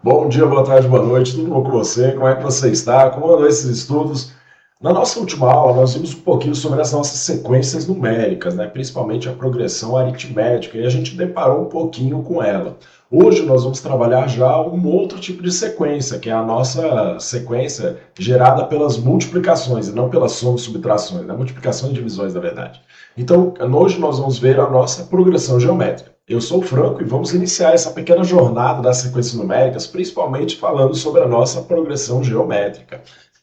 Bom dia, boa tarde, boa noite, tudo bom com você? Como é que você está? Como andam esses estudos? Na nossa última aula, nós vimos um pouquinho sobre as nossas sequências numéricas, né? Principalmente a progressão aritmética, e a gente deparou um pouquinho com ela. Hoje nós vamos trabalhar já um outro tipo de sequência, que é a nossa sequência gerada pelas multiplicações, e não pelas somas e subtrações, né? Multiplicações e divisões, na verdade. Então, hoje nós vamos ver a nossa progressão geométrica. Eu sou o Franco e vamos iniciar essa pequena jornada das sequências numéricas, principalmente falando sobre a nossa progressão geométrica.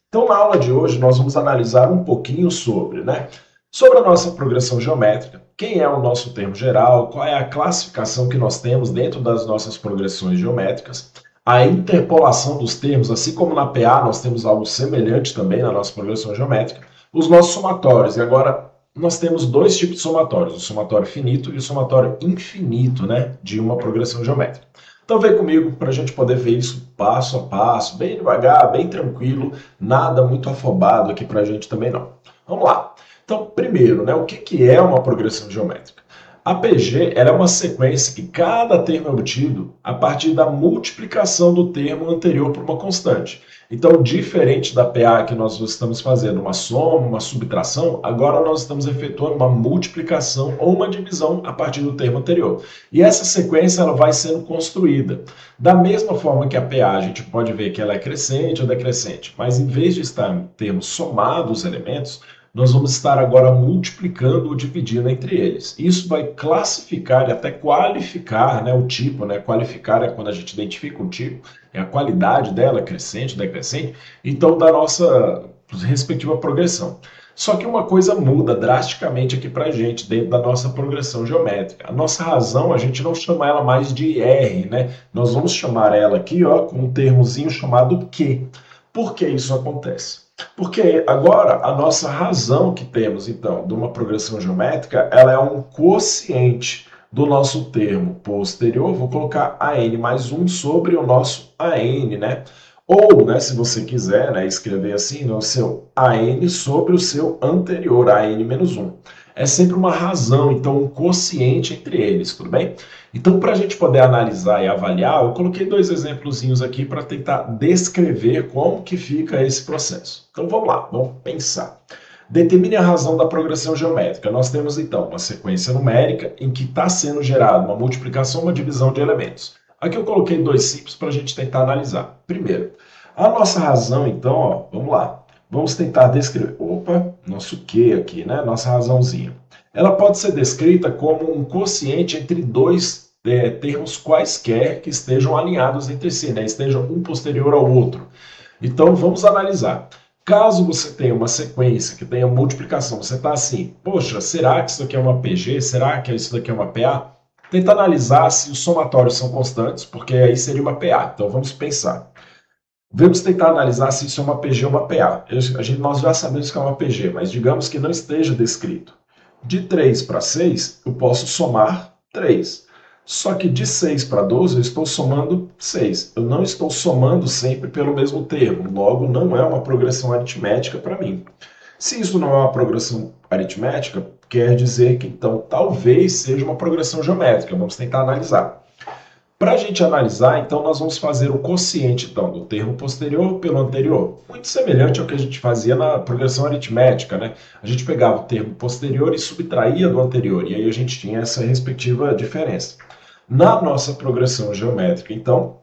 Então, na aula de hoje, nós vamos analisar um pouquinho sobre a nossa progressão geométrica, quem é o nosso termo geral, qual é a classificação que nós temos dentro das nossas progressões geométricas, a interpolação dos termos, assim como na PA nós temos algo semelhante também na nossa progressão geométrica, os nossos somatórios. E agora, nós temos dois tipos de somatórios, o somatório finito e o somatório infinito, né, de uma progressão geométrica. Então vem comigo para a gente poder ver isso passo a passo, bem devagar, bem tranquilo, nada muito afobado aqui para a gente também não. Vamos lá. Então, primeiro, né, o que é uma progressão geométrica? A PG ela é uma sequência que cada termo é obtido a partir da multiplicação do termo anterior por uma constante. Então, diferente da PA que nós estamos fazendo uma soma, uma subtração, agora nós estamos efetuando uma multiplicação ou uma divisão a partir do termo anterior. E essa sequência ela vai sendo construída. Da mesma forma que a PA, a gente pode ver que ela é crescente ou decrescente, mas em vez de estar em termos somados os elementos, nós vamos estar agora multiplicando ou dividindo entre eles. Isso vai classificar e até qualificar, né, o tipo, né? Qualificar é quando a gente identifica um tipo, é a qualidade dela, crescente, decrescente, então da nossa respectiva progressão. Só que uma coisa muda drasticamente aqui para a gente, dentro da nossa progressão geométrica. A nossa razão, a gente não chama ela mais de R, né? Nós vamos chamar ela aqui, ó, com um termozinho chamado Q. Por que isso acontece? Porque agora a nossa razão que temos, então, de uma progressão geométrica, ela é um quociente do nosso termo posterior, vou colocar AN mais 1 sobre o nosso AN, né? Ou, né, se você quiser, né, escrever assim, no seu AN sobre o seu anterior, AN menos 1. É sempre uma razão, então um quociente entre eles, tudo bem? Então, para a gente poder analisar e avaliar, eu coloquei dois exemplozinhos aqui para tentar descrever como que fica esse processo. Então, vamos lá, vamos pensar. Determine a razão da progressão geométrica. Nós temos, então, uma sequência numérica em que está sendo gerada uma multiplicação, uma divisão de elementos. Aqui eu coloquei dois simples para a gente tentar analisar. Primeiro, a nossa razão, então, ó, vamos lá. Vamos tentar descrever. Opa, nosso Q aqui, né? Nossa razãozinha. Ela pode ser descrita como um quociente entre dois termos quaisquer que estejam alinhados entre si, né? Estejam um posterior ao outro. Então, vamos analisar. Caso você tenha uma sequência que tenha multiplicação, você está assim, poxa, será que isso aqui é uma PG? Será que isso daqui é uma PA? Tenta analisar se os somatórios são constantes, porque aí seria uma PA. Então, vamos pensar. Vamos tentar analisar se isso é uma PG ou uma PA. Nós já sabemos que é uma PG, mas digamos que não esteja descrito. De 3 para 6, eu posso somar 3. Só que de 6 para 12, eu estou somando 6. Eu não estou somando sempre pelo mesmo termo. Logo, não é uma progressão aritmética para mim. Se isso não é uma progressão aritmética, quer dizer que, então, talvez seja uma progressão geométrica. Vamos tentar analisar. Para a gente analisar, então, nós vamos fazer o quociente então, do termo posterior pelo anterior. Muito semelhante ao que a gente fazia na progressão aritmética, né? A gente pegava o termo posterior e subtraía do anterior, e aí a gente tinha essa respectiva diferença. Na nossa progressão geométrica, então,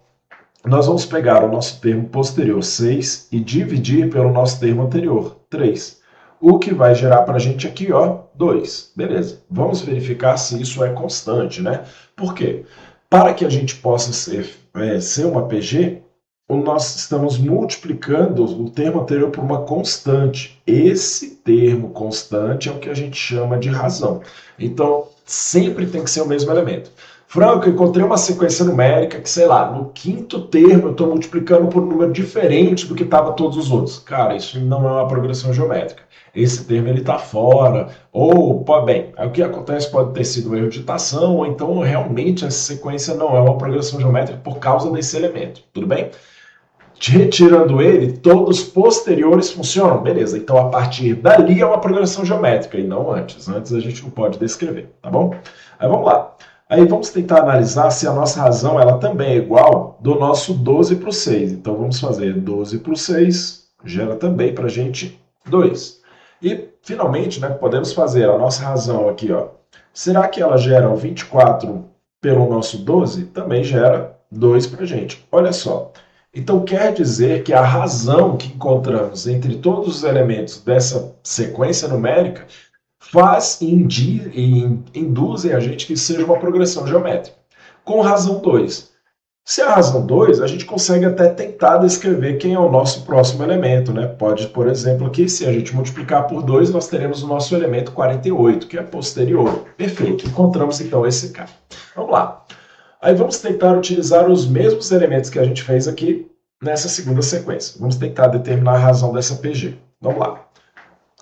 nós vamos pegar o nosso termo posterior 6 e dividir pelo nosso termo anterior 3. O que vai gerar para a gente aqui, ó, 2. Beleza. Vamos verificar se isso é constante, né? Por quê? Para que a gente possa ser uma PG, nós estamos multiplicando o termo anterior por uma constante. Esse termo constante é o que a gente chama de razão. Então, sempre tem que ser o mesmo elemento. Franco, eu encontrei uma sequência numérica que, sei lá, no quinto termo eu estou multiplicando por um número diferente do que estava todos os outros. Cara, isso não é uma progressão geométrica. Esse termo ele está fora, ou, bem, o que acontece pode ter sido um erro de digitação, ou então realmente essa sequência não é uma progressão geométrica por causa desse elemento, tudo bem? Retirando ele, todos os posteriores funcionam, beleza, então a partir dali é uma progressão geométrica, e não antes. Antes a gente não pode descrever, tá bom? Aí vamos lá. Aí vamos tentar analisar se a nossa razão ela também é igual do nosso 12 para o 6. Então vamos fazer 12 para o 6, gera também para a gente 2. E finalmente, né, podemos fazer a nossa razão aqui, ó. Será que ela gera o 24 pelo nosso 12? Também gera 2 para a gente. Olha só. Então quer dizer que a razão que encontramos entre todos os elementos dessa sequência numérica induzem a gente que seja uma progressão geométrica. Com razão 2. Se a razão 2, a gente consegue até tentar descrever quem é o nosso próximo elemento, né? Pode, por exemplo, aqui, se a gente multiplicar por 2, nós teremos o nosso elemento 48, que é posterior. Perfeito, encontramos então esse cara. Vamos lá. Aí vamos tentar utilizar os mesmos elementos que a gente fez aqui nessa segunda sequência. Vamos tentar determinar a razão dessa PG. Vamos lá.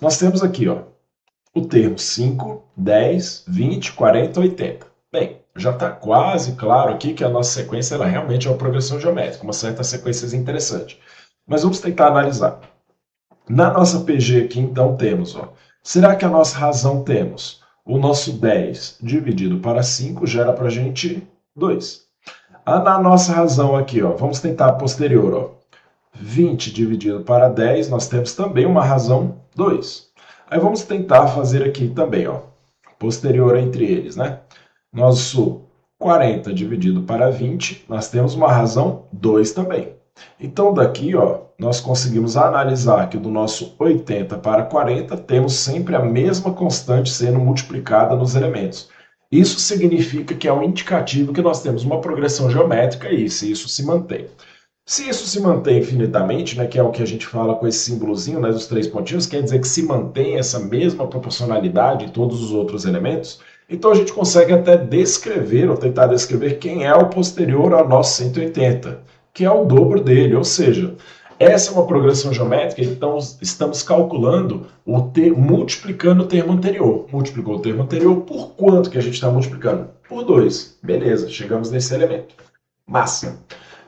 Nós temos aqui, ó, o termo 5, 10, 20, 40, 80. Bem, já está quase claro aqui que a nossa sequência ela realmente é uma progressão geométrica, uma certa sequência interessante. Mas vamos tentar analisar. Na nossa PG aqui, então, temos, ó, será que a nossa razão temos? O nosso 10 dividido para 5 gera para a gente 2. Na nossa razão aqui, ó, vamos tentar a posterior. Ó, 20 dividido para 10, nós temos também uma razão 2. Aí vamos tentar fazer aqui também, ó, posterior entre eles, né? Nosso 40 dividido para 20, nós temos uma razão 2 também. Então, daqui, ó, nós conseguimos analisar que do nosso 80 para 40, temos sempre a mesma constante sendo multiplicada nos elementos. Isso significa que é um indicativo que nós temos uma progressão geométrica e se isso se mantém. Se isso se mantém infinitamente, né, que é o que a gente fala com esse símbolozinho, né, dos 3 pontinhos, quer dizer que se mantém essa mesma proporcionalidade em todos os outros elementos, então a gente consegue até descrever, ou tentar descrever quem é o posterior ao nosso 180, que é o dobro dele, ou seja, essa é uma progressão geométrica, então estamos calculando, multiplicando o termo anterior. Multiplicou o termo anterior, por quanto que a gente está multiplicando? Por 2. Beleza, chegamos nesse elemento. Massa.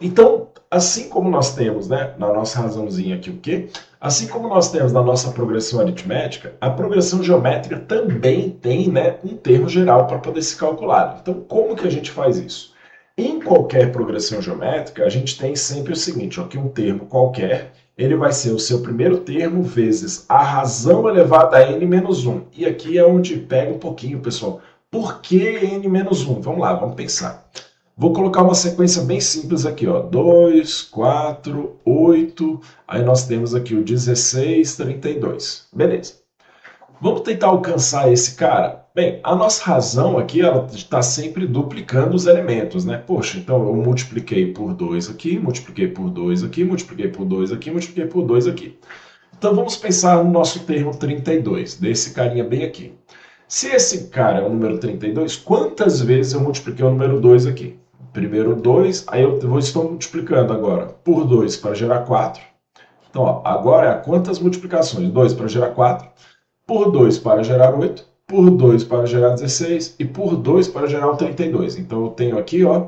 Então, assim como nós temos, né, na nossa razãozinha aqui o quê? Assim como nós temos na nossa progressão aritmética, a progressão geométrica também tem, né, um termo geral para poder se calcular. Então, como que a gente faz isso? Em qualquer progressão geométrica, a gente tem sempre o seguinte, ó, que um termo qualquer, ele vai ser o seu primeiro termo vezes a razão elevada a n menos 1. E aqui é onde pega um pouquinho, pessoal. Por que n menos 1? Vamos lá, vamos pensar. Vou colocar uma sequência bem simples aqui, ó, 2, 4, 8, aí nós temos aqui o 16, 32. Beleza. Vamos tentar alcançar esse cara? Bem, a nossa razão aqui, ela está sempre duplicando os elementos, né? Poxa, então eu multipliquei por 2 aqui, multipliquei por 2 aqui, multipliquei por 2 aqui, multipliquei por 2 aqui. Então vamos pensar no nosso termo 32, desse carinha bem aqui. Se esse cara é o número 32, quantas vezes eu multipliquei o número 2 aqui? Primeiro 2, aí eu estou multiplicando agora por 2 para gerar 4. Então, ó, agora é quantas multiplicações? 2 para gerar 4, por 2 para gerar 8, por 2 para gerar 16 e por 2 para gerar o 32. Então eu tenho aqui, ó,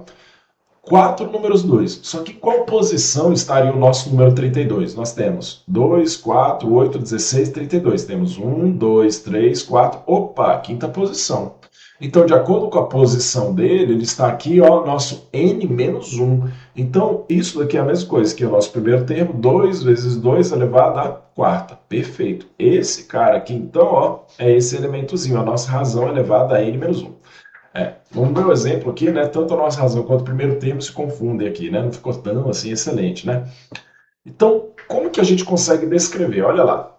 4 números 2. Só que qual posição estaria o nosso número 32? Nós temos 2, 4, 8, 16, 32. Temos 1, 2, 3, 4. Opa, quinta posição. Então, de acordo com a posição dele, ele está aqui, ó, nosso n menos 1. Então, isso daqui é a mesma coisa que o nosso primeiro termo, 2 vezes 2 elevado à quarta. Perfeito. Esse cara aqui, então, ó, é esse elementozinho, a nossa razão elevada a n menos 1. No meu exemplo aqui, né, tanto a nossa razão quanto o primeiro termo se confundem aqui, né? Não ficou tão assim excelente, né? Então, como que a gente consegue descrever? Olha lá.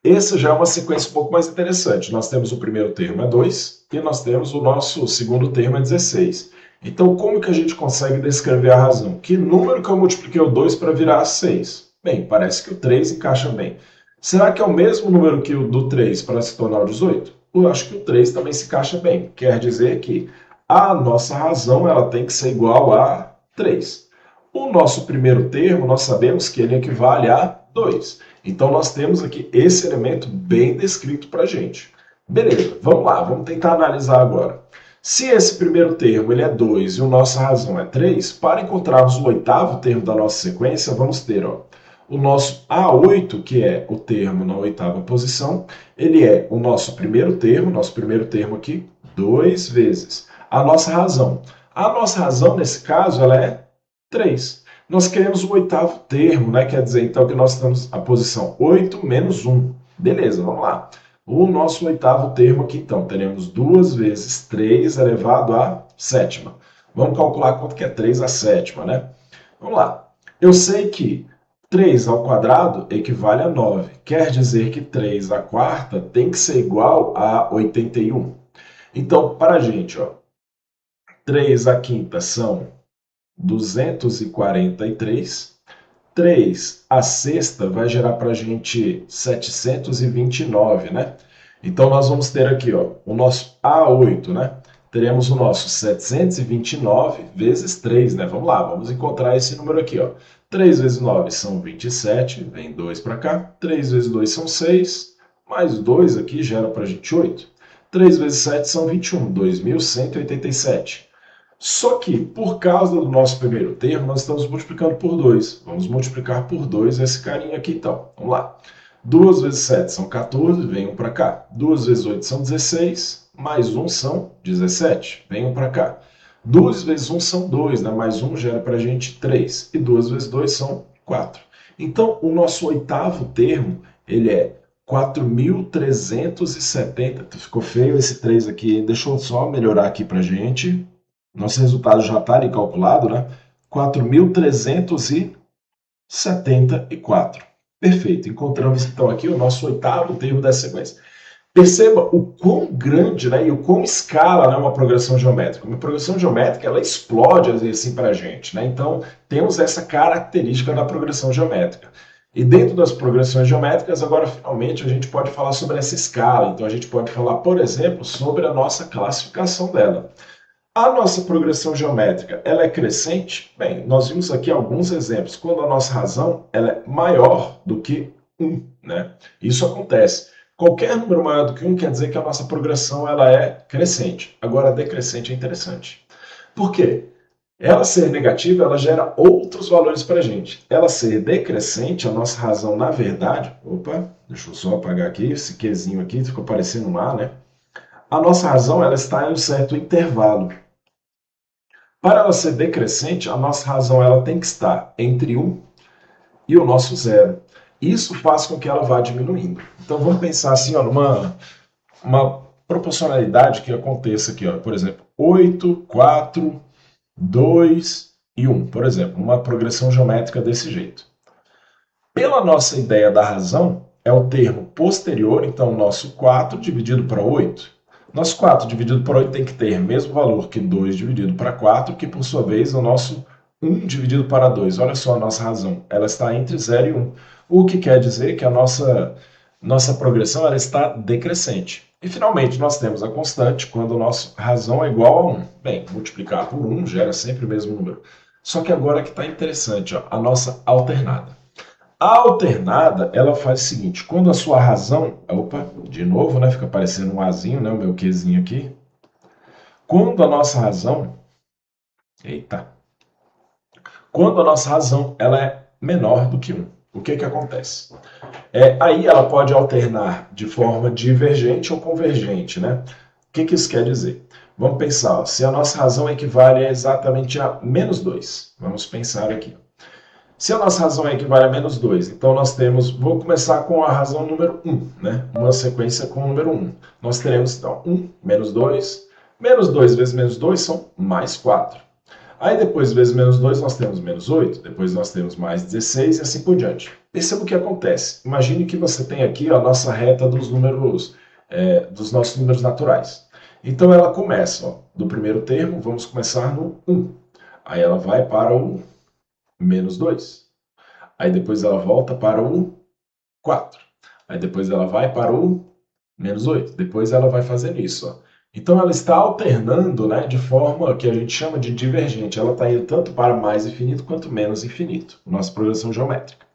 Essa já é uma sequência um pouco mais interessante. Nós temos o primeiro termo é 2 e nós temos o nosso segundo termo é 16. Então, como que a gente consegue descrever a razão? Que número que eu multipliquei o 2 para virar 6? Bem, parece que o 3 encaixa bem. Será que é o mesmo número que o do 3 para se tornar o 18? Eu acho que o 3 também se encaixa bem. Quer dizer que a nossa razão ela tem que ser igual a 3. O nosso primeiro termo, nós sabemos que ele equivale a 2. Então, nós temos aqui esse elemento bem descrito para a gente. Beleza, vamos lá, vamos tentar analisar agora. Se esse primeiro termo ele é 2 e a nossa razão é 3, para encontrarmos o oitavo termo da nossa sequência, vamos ter, ó, o nosso A8, que é o termo na oitava posição, ele é o nosso primeiro termo aqui, 2 vezes a nossa razão. A nossa razão, nesse caso, ela é 3. Nós queremos o oitavo termo, né? Quer dizer, então, que nós estamos a posição 8 menos 1. Beleza, vamos lá. O nosso oitavo termo aqui, então, teremos 2 vezes 3 elevado à sétima. Vamos calcular quanto que é 3 à sétima, né? Vamos lá. Eu sei que 3 ao quadrado equivale a 9. Quer dizer que 3 à quarta tem que ser igual a 81. Então, para a gente, ó, 3 à quinta são 243. 3 à sexta vai gerar para a gente 729, né? Então, nós vamos ter aqui, ó, o nosso A8, né? Teremos o nosso 729 vezes 3, né? Vamos lá, vamos encontrar esse número aqui, ó. 3 vezes 9 são 27, vem 2 para cá. 3 vezes 2 são 6, mais 2 aqui gera para a gente 8. 3 vezes 7 são 21, 2.187. Só que, por causa do nosso primeiro termo, nós estamos multiplicando por 2. Vamos multiplicar por 2 esse carinha aqui, então. Vamos lá. 2 vezes 7 são 14, venham para cá. 2 vezes 8 são 16, mais 1 são 17, venham para cá. 2 vezes 1 são 2, né? Mais 1 gera para a gente 3. E 2 vezes 2 são 4. Então, o nosso oitavo termo, ele é 4.370. Ficou feio esse 3 aqui. Deixa eu só melhorar aqui para a gente. Nosso resultado já está ali calculado, né? 4.374. Perfeito. Encontramos, então, aqui o nosso oitavo termo dessa sequência. Perceba o quão grande, né, e o quão escala, né, uma progressão geométrica. Uma progressão geométrica, ela explode assim para a gente, né? Então, temos essa característica da progressão geométrica. E dentro das progressões geométricas, agora, finalmente, a gente pode falar sobre essa escala. Então, a gente pode falar, por exemplo, sobre a nossa classificação dela. A nossa progressão geométrica, ela é crescente? Bem, nós vimos aqui alguns exemplos, quando a nossa razão ela é maior do que 1, né? Isso acontece. Qualquer número maior do que 1 quer dizer que a nossa progressão ela é crescente. Agora, decrescente é interessante. Por quê? Ela ser negativa, ela gera outros valores para a gente. Ela ser decrescente, a nossa razão, na verdade... Opa, deixa eu só apagar aqui, esse Qzinho aqui, ficou parecendo um A, né? A nossa razão, ela está em um certo intervalo. Para ela ser decrescente, a nossa razão ela tem que estar entre 1 e o nosso zero. Isso faz com que ela vá diminuindo. Então vamos pensar assim, ó, uma proporcionalidade que aconteça aqui, ó, por exemplo, 8, 4, 2 e 1, por exemplo, uma progressão geométrica desse jeito. Pela nossa ideia da razão, é o termo posterior, então nosso 4 dividido para 8. Nosso 4 dividido por 8 tem que ter mesmo valor que 2 dividido para 4, que por sua vez é o nosso 1 dividido para 2. Olha só a nossa razão, ela está entre 0 e 1. O que quer dizer que a nossa progressão ela está decrescente. E finalmente nós temos a constante quando a nossa razão é igual a 1. Bem, multiplicar por 1 gera sempre o mesmo número. Só que agora que está interessante, ó, a nossa alternada. A alternada, ela faz o seguinte, quando a sua razão... Opa, de novo, né? Fica parecendo um Azinho, né? O meu Qzinho aqui. Quando a nossa razão... Eita. Quando a nossa razão ela é menor do que 1, o que acontece? Aí ela pode alternar de forma divergente ou convergente, né? O que isso quer dizer? Vamos pensar, ó, se a nossa razão equivale exatamente a menos 2. Vamos pensar aqui. Se a nossa razão equivale a menos 2, então nós temos, vou começar com a razão número 1, né? Uma sequência com o número 1. Nós teremos, então, 1 menos 2 vezes menos 2 são mais 4. Aí depois, vezes menos 2, nós temos menos 8, depois nós temos mais 16 e assim por diante. Perceba o que acontece. Imagine que você tem aqui a nossa reta dos números, dos nossos números naturais. Então ela começa, ó, do primeiro termo, vamos começar no 1. Aí ela vai para o menos 2. Aí depois ela volta para o 4. Aí depois ela vai para o menos 8. Depois ela vai fazendo isso, ó. Então ela está alternando, né, de forma que a gente chama de divergente. Ela está indo tanto para mais infinito quanto menos infinito. Nossa progressão geométrica.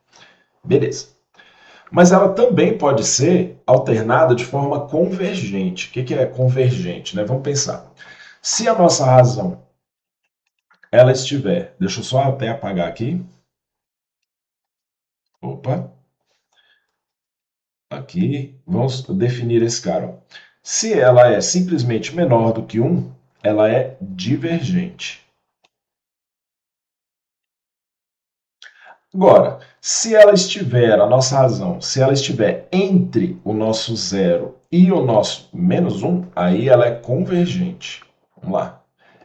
Beleza. Mas ela também pode ser alternada de forma convergente. O que é convergente, né? Vamos pensar. Se a nossa razão ela estiver... Deixa eu só até apagar aqui. Opa. Aqui, vamos definir esse cara. Se ela é simplesmente menor do que 1, ela é divergente. Agora, se ela estiver, a nossa razão, se ela estiver entre o nosso zero e o nosso menos 1, aí ela é convergente. Vamos lá.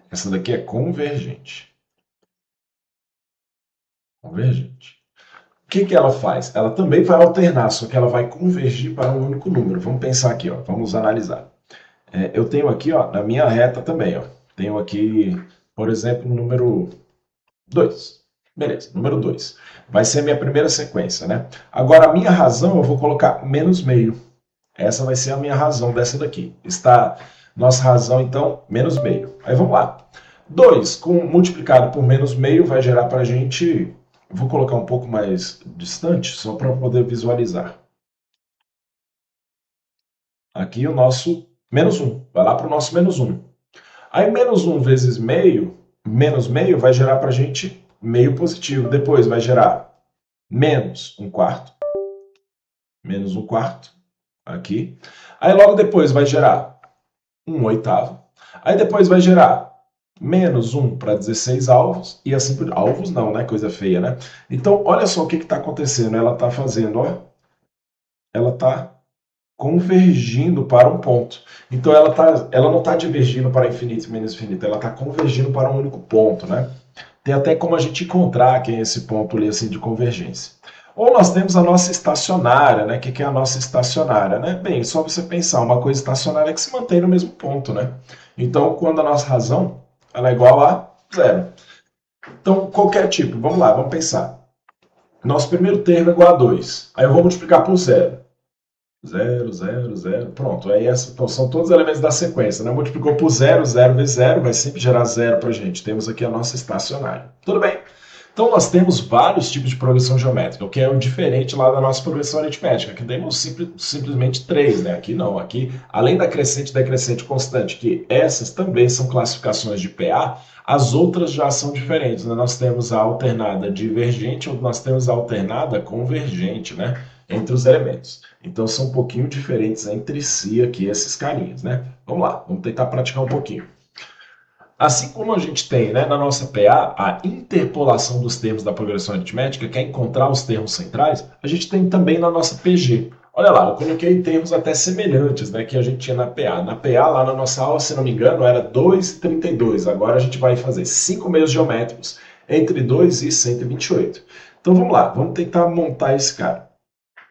Essa daqui é convergente. Convergente. O que ela faz? Ela também vai alternar, só que ela vai convergir para um único número. Vamos pensar aqui, ó. Vamos analisar. Eu tenho aqui, ó, na minha reta também, ó. Tenho aqui, por exemplo, o número 2. Beleza, número 2. Vai ser a minha primeira sequência, né? Agora, a minha razão, eu vou colocar menos meio. Essa vai ser a minha razão dessa daqui. Está nossa razão, então, menos meio. Aí vamos lá. 2 multiplicado por menos meio vai gerar para a gente... Vou colocar um pouco mais distante, só para poder visualizar. Aqui o nosso menos 1. Vai lá para o nosso menos 1. Aí menos 1 vezes meio, menos meio, vai gerar para a gente meio positivo. Depois vai gerar menos 1/4. Menos 1/4. Aqui. Aí logo depois vai gerar 1/8. Aí depois vai gerar menos 1 para 16 alvos. E assim por... Alvos não, né? Coisa feia, né? Então, olha só o que está acontecendo. Ela está fazendo, ó. Ela está convergindo para um ponto. Então, ela não está divergindo para infinito e menos infinito. Ela está convergindo para um único ponto, né? Tem até como a gente encontrar quem é esse ponto ali, assim, de convergência. Ou nós temos a nossa estacionária, né? O que é a nossa estacionária, né? Bem, só você pensar, uma coisa estacionária é que se mantém no mesmo ponto, né? Então, quando a nossa razão ela é igual a zero. Então, qualquer tipo, vamos lá, vamos pensar. Nosso primeiro termo é igual a 2. Aí eu vou multiplicar por zero. 0, 0, 0, pronto. Aí então, são todos os elementos da sequência, né? Multiplicou por 0, 0 vezes 0, vai sempre gerar 0 para a gente. Temos aqui a nossa estacionária. Tudo bem? Então, nós temos vários tipos de progressão geométrica, o que é o diferente lá da nossa progressão aritmética, que temos simplesmente 3, né? Aqui não. Aqui, além da crescente, decrescente constante, que essas também são classificações de PA, as outras já são diferentes, né? Nós temos a alternada divergente ou nós temos a alternada convergente, né? Entre os elementos. Então, são um pouquinho diferentes entre si aqui esses carinhas, né? Vamos lá, vamos tentar praticar um pouquinho. Assim como a gente tem, né, na nossa PA a interpolação dos termos da progressão aritmética, que é encontrar os termos centrais, a gente tem também na nossa PG. Olha lá, eu coloquei termos até semelhantes, né, que a gente tinha na PA. Na PA, lá na nossa aula, se não me engano, era 2,32. Agora a gente vai fazer 5 meios geométricos entre 2 e 128. Então vamos lá, vamos tentar montar esse cara.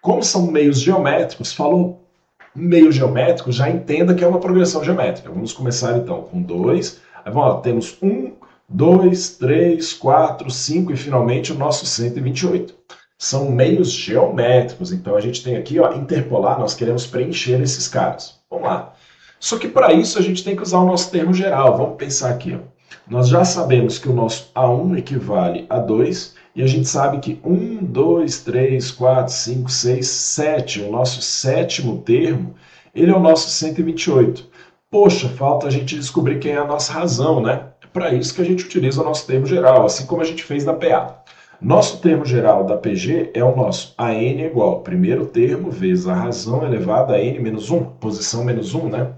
Como são meios geométricos, falou meio geométrico, já entenda que é uma progressão geométrica. Vamos começar então com 2. Aí vamos lá, temos 1, 2, 3, 4, 5 e finalmente o nosso 128. São meios geométricos, então a gente tem aqui, ó, interpolar, nós queremos preencher esses caras. Vamos lá. Só que para isso a gente tem que usar o nosso termo geral. Vamos pensar aqui, ó. Nós já sabemos que o nosso A1 equivale a 2, e a gente sabe que 1, 2, 3, 4, 5, 6, 7, o nosso sétimo termo, ele é o nosso 128. Poxa, falta a gente descobrir quem é a nossa razão, né? É para isso que a gente utiliza o nosso termo geral, assim como a gente fez na PA. Nosso termo geral da PG é o nosso AN igual primeiro termo vezes a razão elevada a N menos 1, posição menos 1, né?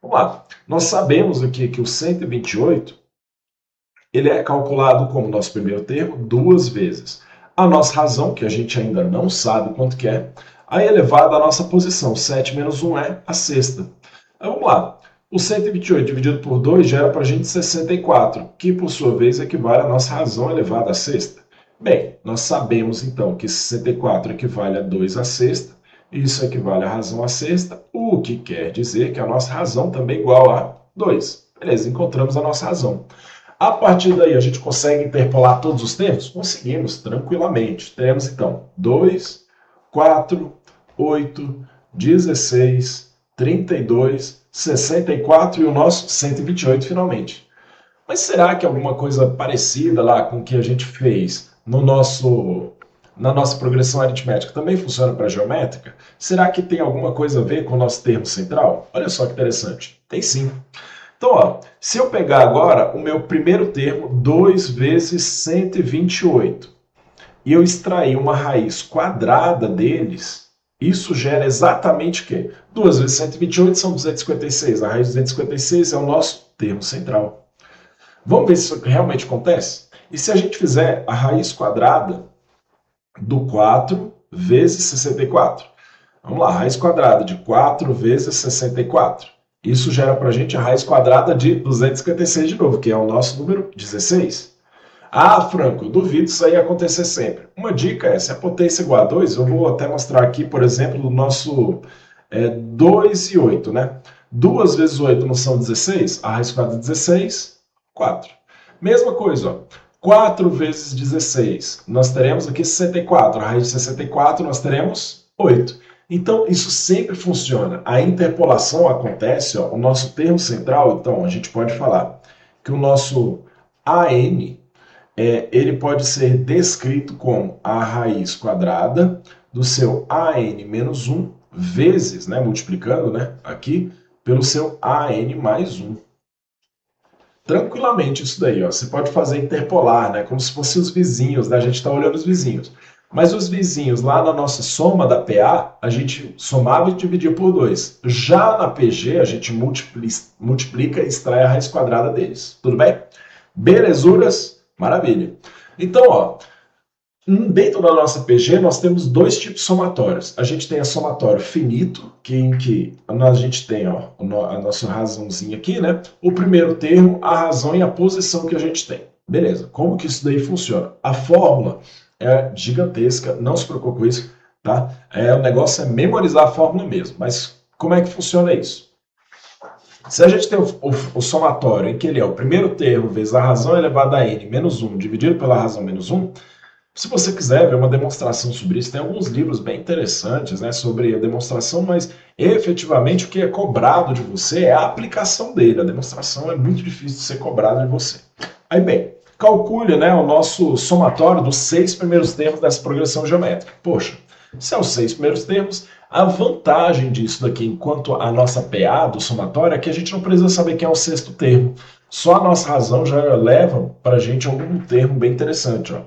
Vamos lá. Nós sabemos aqui que o 128, ele é calculado como nosso primeiro termo duas vezes. A nossa razão, que a gente ainda não sabe quanto que é, a elevada à nossa posição. 7 menos 1 é a sexta. Então, vamos lá. O 128 dividido por 2 gera para a gente 64, que por sua vez equivale à nossa razão elevada à sexta. Bem, nós sabemos então que 64 equivale a 2 à sexta, isso equivale à razão à sexta, o que quer dizer que a nossa razão também é igual a 2. Beleza, encontramos a nossa razão. A partir daí, a gente consegue interpolar todos os termos? Conseguimos, tranquilamente. Temos então 2, 4, 8, 16, 32, 64 e o nosso 128 finalmente. Mas será que alguma coisa parecida lá com o que a gente fez na nossa progressão aritmética também funciona para a geométrica? Será que tem alguma coisa a ver com o nosso termo central? Olha só que interessante. Tem sim. Então, ó, se eu pegar agora o meu primeiro termo, 2 vezes 128, e eu extrair uma raiz quadrada deles, isso gera exatamente o quê? 2 vezes 128 são 256. A raiz de 256 é o nosso termo central. Vamos ver se isso realmente acontece? E se a gente fizer a raiz quadrada do 4 vezes 64? Vamos lá, raiz quadrada de 4 vezes 64. Isso gera para a gente a raiz quadrada de 256 de novo, que é o nosso número 16. Ah, Franco, eu duvido isso aí acontecer sempre. Uma dica é, se a potência é igual a 2, eu vou até mostrar aqui, por exemplo, o nosso 2 e 8, né? 2 vezes 8 não são 16? A raiz quadrada de 16, 4. Mesma coisa, ó. 4 vezes 16, nós teremos aqui 64. A raiz de 64, nós teremos 8. Então, isso sempre funciona. A interpolação acontece, ó, o nosso termo central, então, a gente pode falar que o nosso AN, ele pode ser descrito como a raiz quadrada do seu AN menos 1 vezes, né, multiplicando, né, aqui, pelo seu AN mais 1. Tranquilamente isso daí, ó. Você pode fazer interpolar, né, como se fossem os vizinhos, né, a gente está olhando os vizinhos. Mas os vizinhos, lá na nossa soma da PA, a gente somava e dividia por 2. Já na PG, a gente multiplica e extrai a raiz quadrada deles. Tudo bem? Belezuras? Maravilha. Então, ó, dentro da nossa PG, nós temos dois tipos somatórios. A gente tem a somatório finito, em que a gente tem, ó, a nossa razãozinha aqui, né? O primeiro termo, a razão e a posição que a gente tem. Beleza, como que isso daí funciona? A fórmula é gigantesca, não se preocupe com isso, tá? O negócio é memorizar a fórmula mesmo, mas como é que funciona isso? Se a gente tem o somatório, em que ele é o primeiro termo vezes a razão elevada a n menos 1 dividido pela razão menos 1, se você quiser ver uma demonstração sobre isso, tem alguns livros bem interessantes, né, sobre a demonstração, mas efetivamente o que é cobrado de você é a aplicação dele. A demonstração é muito difícil de ser cobrada de você. Aí bem, calcule, né, o nosso somatório dos 6 primeiros termos dessa progressão geométrica. Poxa, se é os 6 primeiros termos, a vantagem disso daqui, enquanto a nossa PA do somatório, é que a gente não precisa saber quem é o sexto termo. Só a nossa razão já leva para a gente algum termo bem interessante, ó.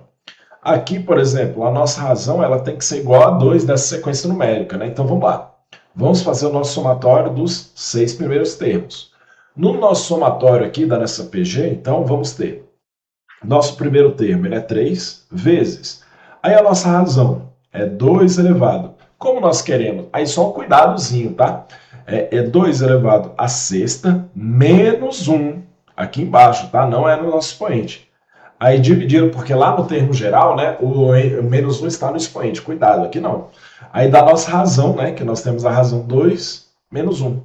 Aqui, por exemplo, a nossa razão ela tem que ser igual a 2 dessa sequência numérica, né? Então vamos lá. Vamos fazer o nosso somatório dos 6 primeiros termos. No nosso somatório aqui da nossa PG, então vamos ter nosso primeiro termo, ele é 3 vezes. Aí a nossa razão é 2 elevado. Como nós queremos? Aí só um cuidadozinho, tá? É 2 elevado a sexta menos 1 aqui embaixo, tá? Não é no nosso expoente. Aí dividido, porque lá no termo geral, né, o menos 1 está no expoente. Cuidado, aqui não. Aí da nossa razão, né, que nós temos a razão 2 menos 1.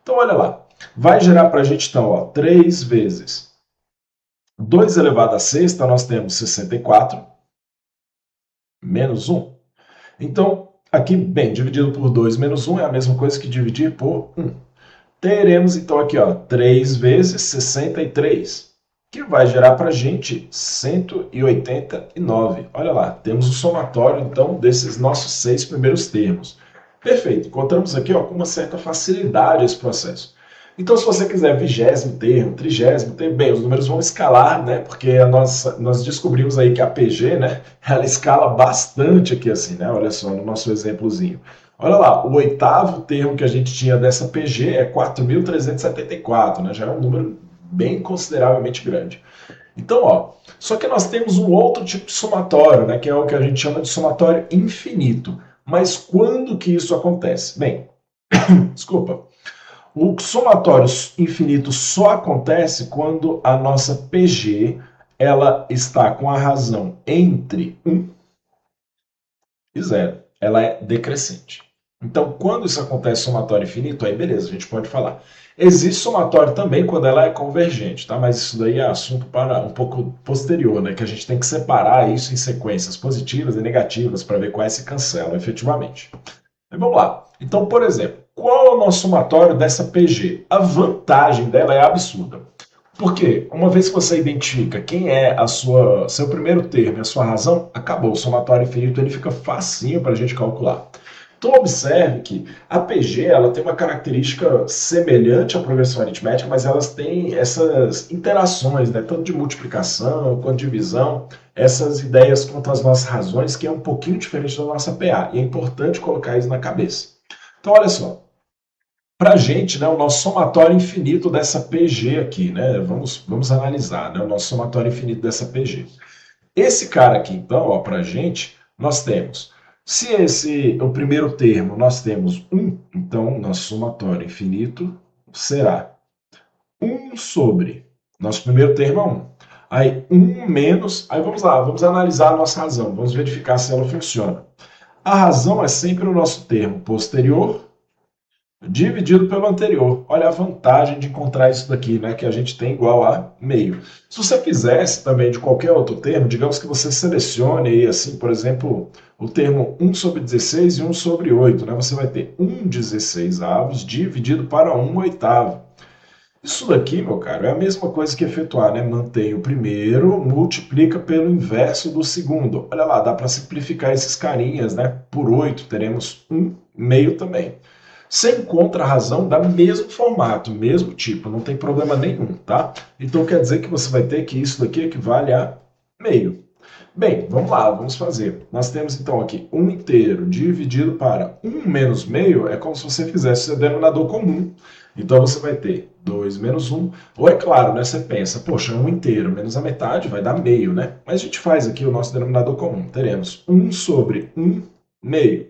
Então, olha lá. Vai gerar para a gente, então, ó, 3 vezes 2 elevado a sexta, nós temos 64 menos 1. Então, aqui, bem, dividido por 2 menos 1 é a mesma coisa que dividir por 1. Teremos, então, aqui, ó, 3 vezes 63. Que vai gerar para a gente 189. Olha lá, temos o somatório, então, desses nossos 6 primeiros termos. Perfeito, encontramos aqui ó, com uma certa facilidade esse processo. Então, se você quiser 20º termo, 30º termo, bem, os números vão escalar, né? Porque nós descobrimos aí que a PG, né? Ela escala bastante aqui assim, né? Olha só, no nosso exemplozinho. Olha lá, o 8º termo que a gente tinha dessa PG é 4.374, né? Já é um número bem consideravelmente grande. Então, ó, só que nós temos um outro tipo de somatório, né, que é o que a gente chama de somatório infinito. Mas quando que isso acontece? Bem, desculpa. O somatório infinito só acontece quando a nossa PG ela está com a razão entre 1 e 0. Ela é decrescente. Então, quando isso acontece somatório infinito, aí beleza, a gente pode falar. Existe somatório também quando ela é convergente, tá? Mas isso daí é assunto para um pouco posterior, né? Que a gente tem que separar isso em sequências positivas e negativas para ver quais se cancelam efetivamente. Mas vamos lá. Então, por exemplo, qual é o nosso somatório dessa PG? A vantagem dela é absurda. Porque uma vez que você identifica quem é seu primeiro termo e a sua razão, acabou. O somatório infinito ele fica facinho para a gente calcular. Então observe que a PG ela tem uma característica semelhante à progressão aritmética, mas elas têm essas interações, né, tanto de multiplicação quanto de divisão, essas ideias quanto às nossas razões, que é um pouquinho diferente da nossa PA, e é importante colocar isso na cabeça. Então olha só, Para a gente, né, o nosso somatório infinito dessa PG aqui, né? Vamos analisar, né, o nosso somatório infinito dessa PG. Esse cara aqui, então, para a gente, nós temos, se esse é o primeiro termo, nós temos 1, então, nosso somatório infinito será 1 sobre, nosso primeiro termo é 1. Aí, 1 menos, aí vamos lá, vamos analisar a nossa razão, vamos verificar se ela funciona. A razão é sempre o nosso termo posterior dividido pelo anterior. Olha a vantagem de encontrar isso daqui, né? Que a gente tem igual a meio. Se você fizesse também de qualquer outro termo, digamos que você selecione aí, assim, por exemplo, o termo 1 sobre 16 e 1 sobre 8, né? Você vai ter 1 16avos dividido para 1 oitavo. Isso daqui, meu caro, é a mesma coisa que efetuar, né? Mantém o primeiro, multiplica pelo inverso do segundo. Olha lá, dá para simplificar esses carinhas, né? Por 8, teremos 1 meio também. Você encontra a razão da mesmo formato, mesmo tipo, não tem problema nenhum, tá? Então quer dizer que você vai ter que isso daqui equivale a meio. Bem, vamos lá, vamos fazer. Nós temos então aqui 1 inteiro dividido para 1 menos meio, é como se você fizesse o denominador comum. Então você vai ter 2 menos 1, ou é claro, né, você pensa, poxa, 1 inteiro menos a metade vai dar meio, né? Mas a gente faz aqui o nosso denominador comum, teremos 1 sobre 1 meio.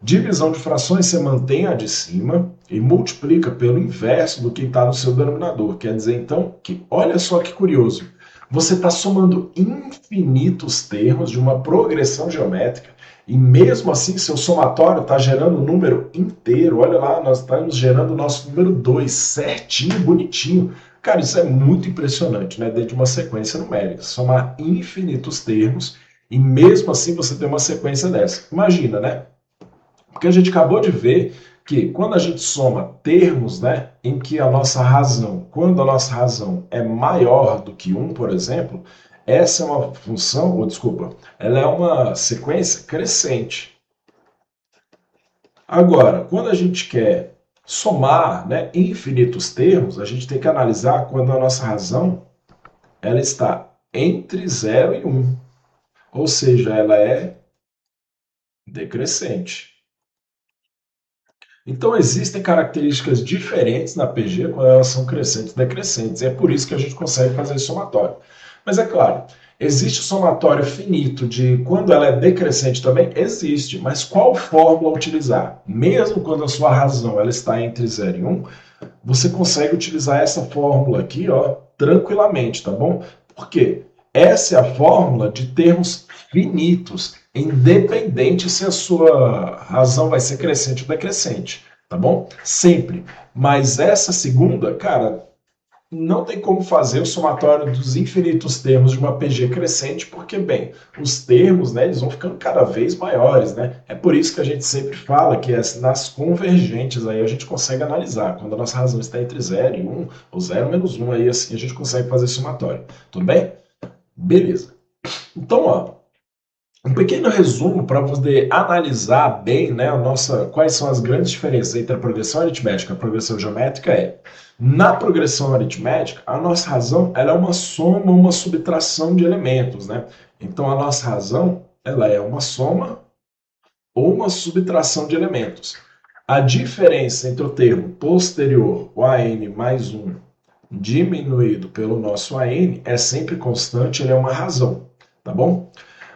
Divisão de frações, você mantém a de cima e multiplica pelo inverso do que está no seu denominador. Quer dizer, então, que olha só que curioso. Você está somando infinitos termos de uma progressão geométrica e mesmo assim seu somatório está gerando um número inteiro. Olha lá, nós estamos gerando o nosso número 2, certinho, bonitinho. Cara, isso é muito impressionante, né? Dentro de uma sequência numérica. Somar infinitos termos e mesmo assim você tem uma sequência dessa. Imagina, né? Porque a gente acabou de ver que quando a gente soma termos, né, em que a nossa razão, quando a nossa razão é maior do que 1, por exemplo, essa é uma função, ou desculpa, ela é uma sequência crescente. Agora, quando a gente quer somar, né, infinitos termos, a gente tem que analisar quando a nossa razão ela está entre 0 e 1, ou seja, ela é decrescente. Então, existem características diferentes na PG quando elas são crescentes e decrescentes. E é por isso que a gente consegue fazer esse somatório. Mas é claro, existe o somatório finito de quando ela é decrescente também? Existe. Mas qual fórmula utilizar? Mesmo quando a sua razão ela está entre 0 e 1, você consegue utilizar essa fórmula aqui, ó, tranquilamente, tá bom? Por quê? Essa é a fórmula de termos finitos, independente se a sua razão vai ser crescente ou decrescente, tá bom? Sempre. Mas essa segunda, cara, não tem como fazer o somatório dos infinitos termos de uma PG crescente, porque, bem, os termos, né, eles vão ficando cada vez maiores, né? É por isso que a gente sempre fala que nas convergentes aí a gente consegue analisar, quando a nossa razão está entre 0 e 1, ou 0 menos 1, aí assim a gente consegue fazer somatório. Tudo bem? Beleza. Então, ó, um pequeno resumo para poder analisar bem, né, quais são as grandes diferenças entre a progressão aritmética e a progressão geométrica é, na progressão aritmética, a nossa razão ela é uma soma, uma subtração de elementos, né? Então a nossa razão ela é uma soma ou uma subtração de elementos. A diferença entre o termo posterior, o AN mais 1, diminuído pelo nosso AN, é sempre constante, ele é uma razão, tá bom?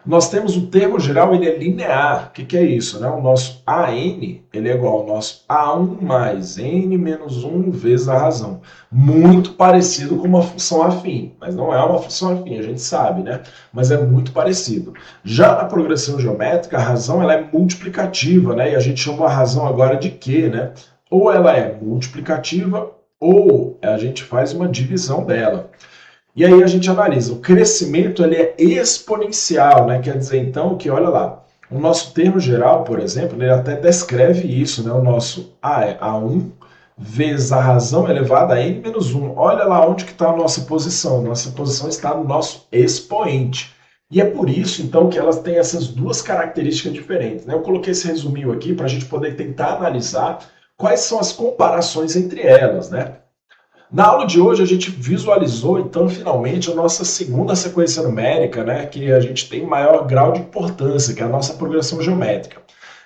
Nós temos o termo geral, ele é linear. O que é isso? Né? O nosso AN ele é igual ao nosso A1 mais N menos 1 vezes a razão. Muito parecido com uma função afim, mas não é uma função afim, a gente sabe, né? Mas é muito parecido. Já na progressão geométrica, a razão ela é multiplicativa, né? E a gente chama a razão agora de quê, né? Ou ela é multiplicativa, ou a gente faz uma divisão dela. E aí a gente analisa, o crescimento ele é exponencial, né? Quer dizer, então, que olha lá, o nosso termo geral, por exemplo, ele até descreve isso, né? O nosso A é A1 vezes a razão elevada a N menos 1. Olha lá onde que está a nossa posição. Nossa posição está no nosso expoente. E é por isso, então, que elas têm essas duas características diferentes, né? Eu coloquei esse resuminho aqui para a gente poder tentar analisar quais são as comparações entre elas, né? Na aula de hoje a gente visualizou, então, finalmente, a nossa segunda sequência numérica, né, que a gente tem maior grau de importância, que é a nossa progressão geométrica.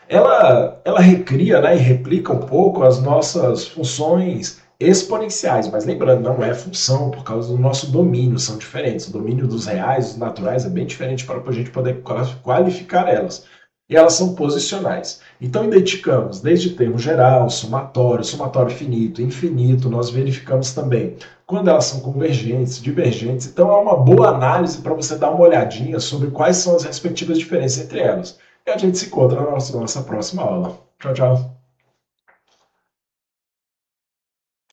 ela recria, né, e replica um pouco as nossas funções exponenciais, mas lembrando, não é função por causa do nosso domínio, são diferentes. O domínio dos reais, dos naturais, é bem diferente para a gente poder qualificar elas. E elas são posicionais. Então, identificamos desde termo geral, somatório finito, infinito, nós verificamos também quando elas são convergentes, divergentes. Então, é uma boa análise para você dar uma olhadinha sobre quais são as respectivas diferenças entre elas. E a gente se encontra na nossa próxima aula. Tchau, tchau.